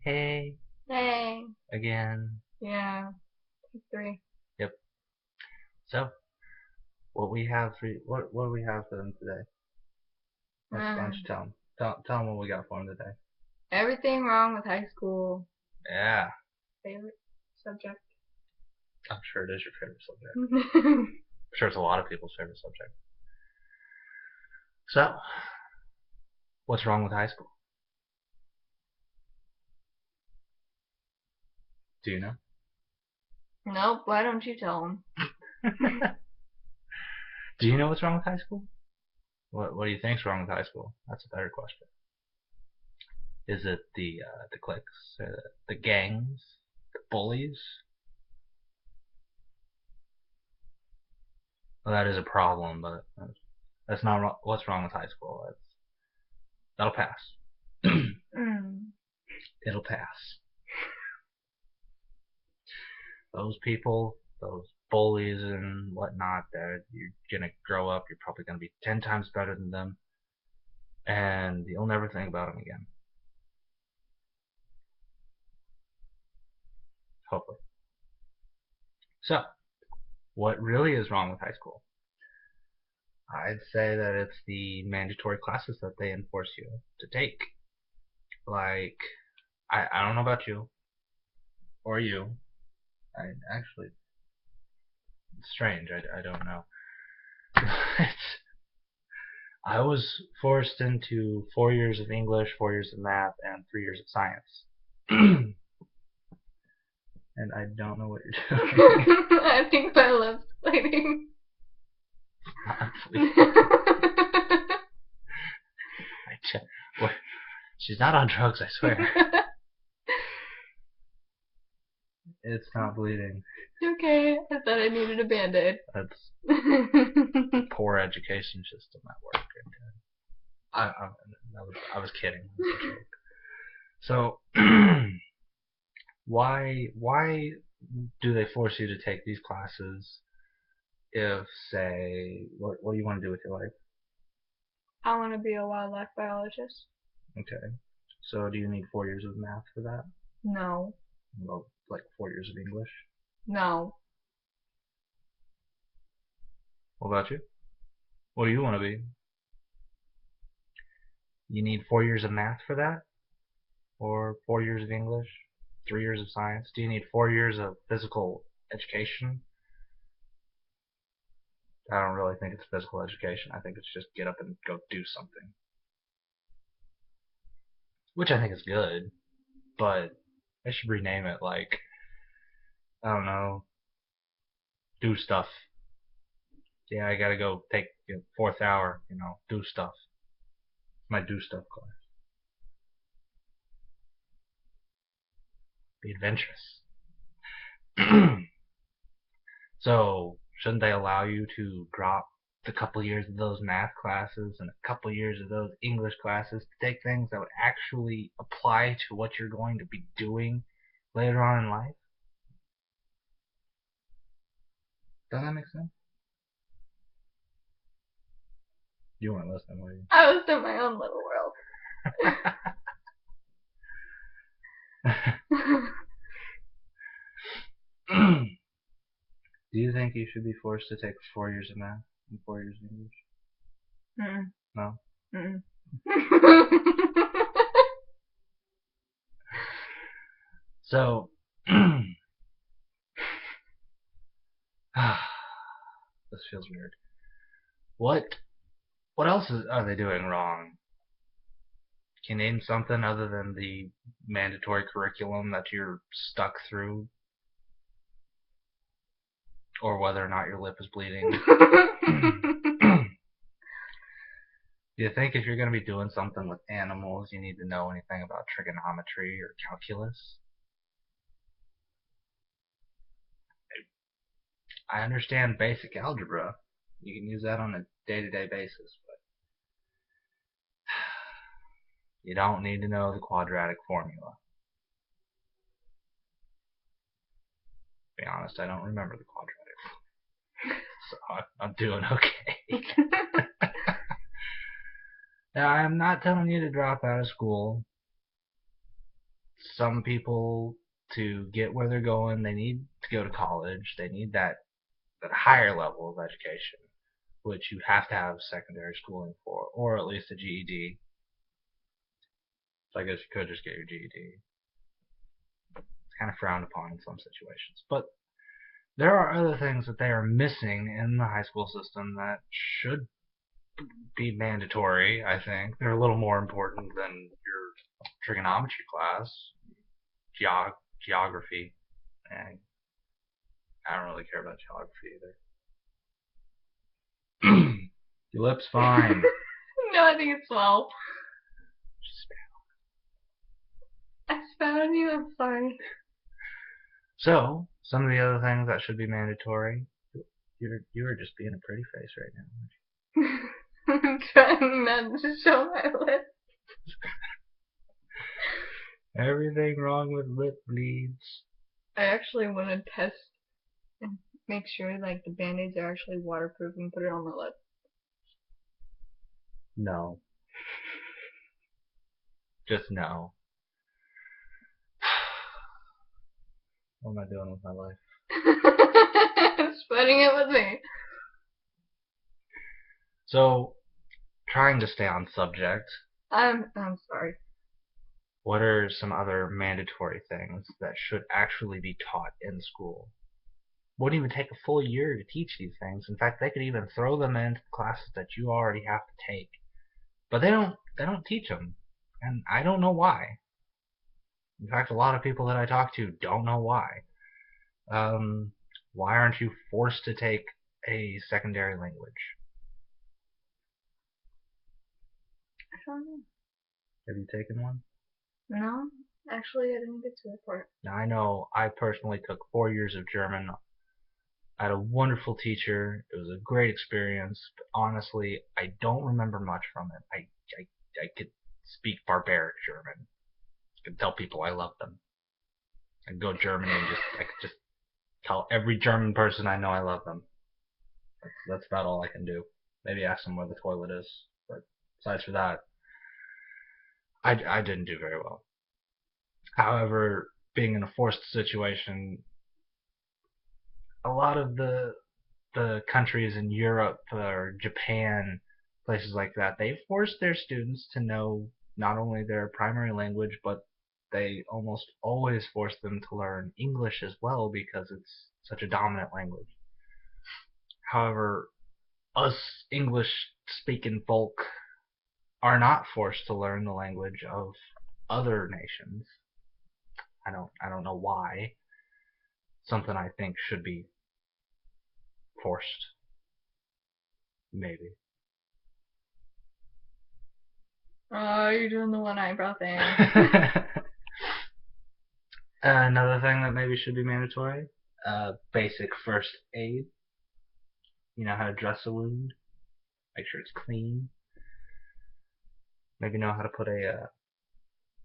Hey, Hey. again. Yeah. Take three. Yep. So, what do we have for them today? Why don't you Um, tell them? Tell them what we got for them today. Everything wrong with high school. Yeah, Favorite subject. I'm sure it is your favorite subject. um, I'm sure it's a lot of people's favorite subject. So, what's wrong with high school? Do you know? nope. Why don't you tell them? Do you know what's wrong with high school? What do you think's wrong with high school? That's a better question. Is it the cliques, the gangs, the bullies? Well, that is a problem, but that's not what's wrong with high school. That'll pass. Mm. It'll pass. Those people, those bullies and whatnot, you're gonna grow up. You're probably gonna be 10 times better than them, and you'll never think about them again. Hopefully. So, what really is wrong with high school? I'd say that it's the mandatory classes that they enforce you to take. Like, I don't know about you or you. I actually, it's strange. I don't know. I was forced into 4 years of English, 4 years of math, and 3 years of science. And I don't know what you're doing. I think my love's bleeding. She's not on drugs, I swear. It's not bleeding. Okay, I thought I needed a band-aid. That's poor education system at work. I was kidding. So, why do they force you to take these classes if, say, what do you want to do with your life? I want to be a wildlife biologist. Okay. So do you need 4 years of math for that? No. Well, like 4 years of English? No. What about you? What do you want to be? You need 4 years of math for that? Or 4 years of English? 3 years of science? Do you need 4 years of physical education? I don't really think it's physical education. I think it's just get up and go do something. Which I think is good, but I should rename it like, I don't know, do stuff. Yeah, I gotta go take fourth hour, do stuff. My do stuff class. Be adventurous. So, shouldn't they allow you to drop a couple years of those math classes and a couple years of those English classes to take things that would actually apply to what you're going to be doing later on in life? Doesn't that make sense? You weren't listening, were you? I was in my own little world. Do you think you should be forced to take 4 years of math and 4 years of English? Mm. No? Mm. So, this feels weird. What else are they doing wrong? Can you name something other than the mandatory curriculum that you're stuck through? Or whether or not your lip is bleeding? Do you think if you're going to be doing something with animals, you need to know anything about trigonometry or calculus? I understand basic algebra. You can use that on a day-to-day basis, but you don't need to know the quadratic formula. To be honest, I don't remember the quadratic formula, so I'm doing okay. Now, I'm not telling you to drop out of school. some people, to get where they're going, they need to go to college. They need that higher level of education, which you have to have secondary schooling for, or at least a GED. So I guess you could just get your GED. It's kind of frowned upon in some situations. But there are other things that they are missing in the high school system that should be mandatory, I think. They're a little more important than your trigonometry class, geography, and I don't really care about geography either. Your lip's fine. No, I think it's 12. Just I spat on you, I'm sorry. So, some of the other things that should be mandatory. You are just being a pretty face right now. I'm trying not to show my lips. Everything wrong with lip bleeds. I actually want to test and make sure like the band-aids are actually waterproof and put it on my lip. No. Just no. What am I doing with my life? Splitting it with me. So, trying to stay on subject, I'm sorry. what are some other mandatory things that should actually be taught in school? Wouldn't even take a full year to teach these things. In fact, they could even throw them into classes that you already have to take. But they don't teach them, and I don't know why. In fact, a lot of people that I talk to don't know why. Why aren't you forced to take a secondary language? I don't know. Have you taken one? No, actually I didn't get to that part. Now, I know I personally took 4 years of German. I had a wonderful teacher. It was a great experience, but honestly, I don't remember much from it. I could speak barbaric German. I could tell people I love them. I'd go to Germany and I could just tell every German person I know I love them. That's about all I can do. Maybe ask them where the toilet is, but besides for that, I didn't do very well. However, being in a forced situation, a lot of the countries in Europe or Japan, places like that, they force their students to know not only their primary language, but they almost always force them to learn English as well because it's such a dominant language. However, us English-speaking folk are not forced to learn the language of other nations. I don't know why. Something I think should be forced. Maybe. Oh, you're doing the one eyebrow thing. Another thing that maybe should be mandatory, basic first aid. You know how to dress a wound, make sure it's clean. Maybe know how to put a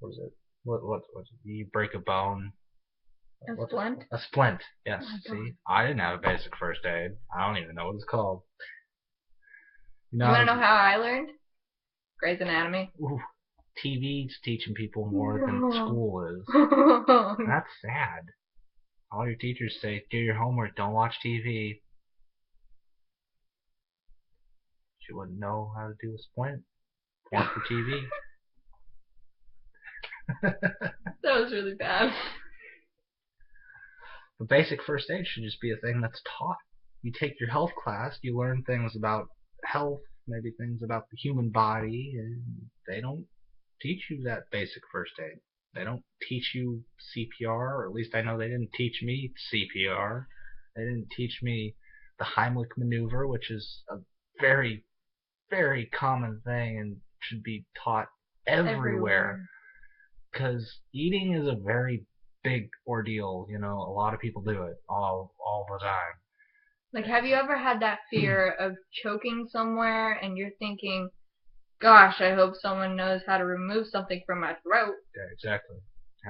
what is it? What's it? You break a bone. A splint? A splint. Yes. Oh See, I didn't have a basic first aid. I don't even know what it's called. You want to know how I learned? Grey's Anatomy. Ooh, TV's teaching people more than school is. That's sad. All your teachers say, do your homework, don't watch TV. She wouldn't know how to do a splint. Porn for TV. That was really bad. But basic first aid should just be a thing that's taught. You take your health class, you learn things about health, maybe things about the human body, and they don't teach you that basic first aid. They don't teach you CPR, or at least I know they didn't teach me CPR. They didn't teach me the Heimlich maneuver, which is a very, very common thing and should be taught everywhere. Because eating is a very big ordeal. You know, a lot of people do it all the time. Like, have you ever had that fear of choking somewhere and you're thinking, gosh, I hope someone knows how to remove something from my throat? Yeah, exactly.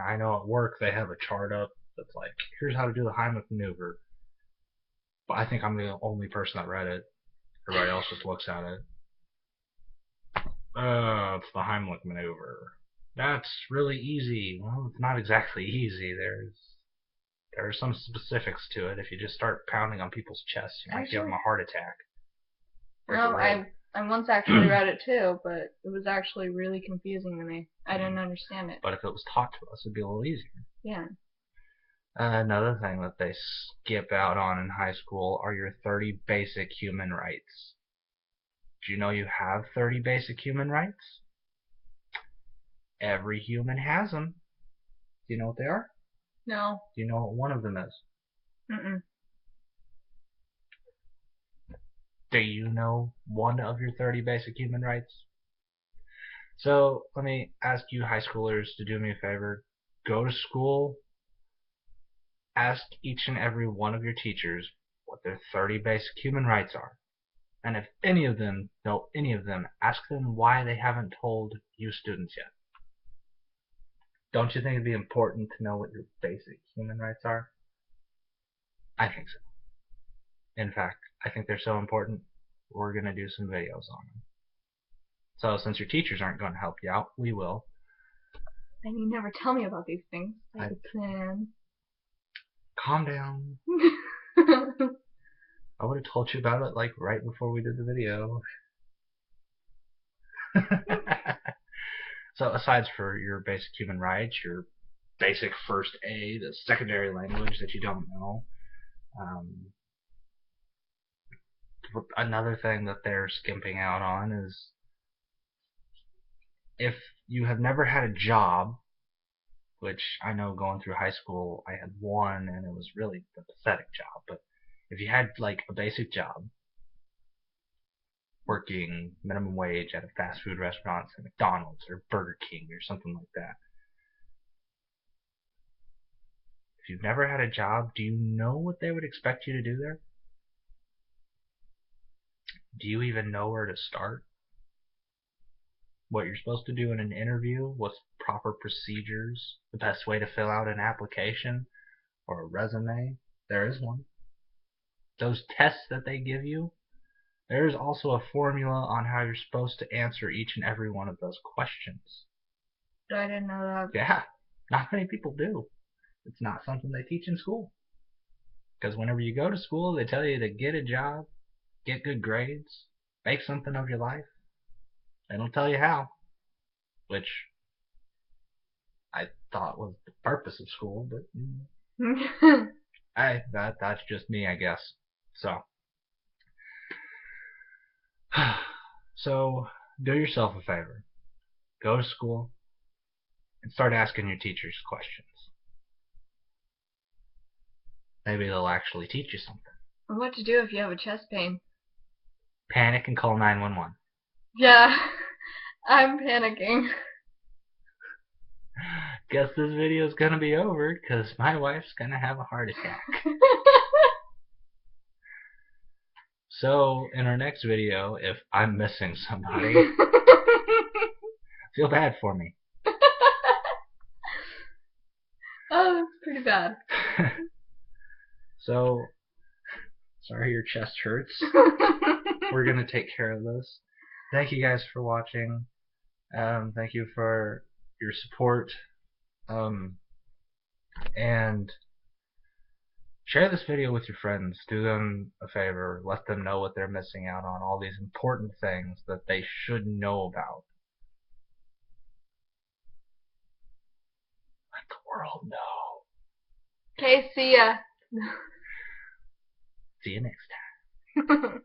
I know at work they have a chart up that's like, here's how to do the Heimlich maneuver. But I think I'm the only person that read it. Everybody else just looks at it. It's the Heimlich maneuver. That's really easy. Well, it's not exactly easy. There are some specifics to it. If you just start pounding on people's chests, you might give them Actually, a heart attack. Break a no, rib. I once actually read it too, but it was actually really confusing to me. I didn't understand it. But if it was taught to us, it'd be a little easier. Yeah. Another thing that they skip out on in high school are your 30 basic human rights. Do you know you have 30 basic human rights? Every human has them. Do you know what they are? No. Do you know what one of them is? Mm-mm. Do you know one of your 30 basic human rights? So let me ask you high schoolers to do me a favor. Go to school, ask each and every one of your teachers what their 30 basic human rights are. And if any of them know any of them, ask them why they haven't told you students yet. Don't you think it'd be important to know what your basic human rights are? I think so. In fact, I think they're so important, we're going to do some videos on them. So since your teachers aren't going to help you out, we will. And you never tell me about these things. I could plan. Calm down. I would have told you about it like right before we did the video. So aside for your basic human rights, your basic first aid, a secondary language that you don't know, another thing that they're skimping out on is if you have never had a job, which I know going through high school I had one and it was really a pathetic job, but if you had like a basic job working minimum wage at a fast food restaurant, say McDonald's or Burger King or something like that, if you've never had a job, do you know what they would expect you to do there? Do you even know where to start? What you're supposed to do in an interview? What's proper procedures? The best way to fill out an application or a resume? There is one. Those tests that they give you, there is also a formula on how you're supposed to answer each and every one of those questions. I didn't know that. Yeah, not many people do. It's not something they teach in school. Because whenever you go to school, they tell you to get a job, get good grades, make something of your life. They don't tell you how, which I thought was the purpose of school, but that's just me, I guess. So do yourself a favor. Go to school and start asking your teachers questions. Maybe they'll actually teach you something. What to do if you have a chest pain? Panic and call 911. Yeah, I'm panicking. Guess this video is gonna be over because my wife's gonna have a heart attack. So in our next video, if I'm missing somebody, feel bad for me. Oh, that's pretty bad. So sorry your chest hurts. We're gonna take care of this. Thank you guys for watching. Thank you for your support. And share this video with your friends. Do them a favor. Let them know what they're missing out on. All these important things that they should know about. Let the world know. Okay, see ya. See you next time.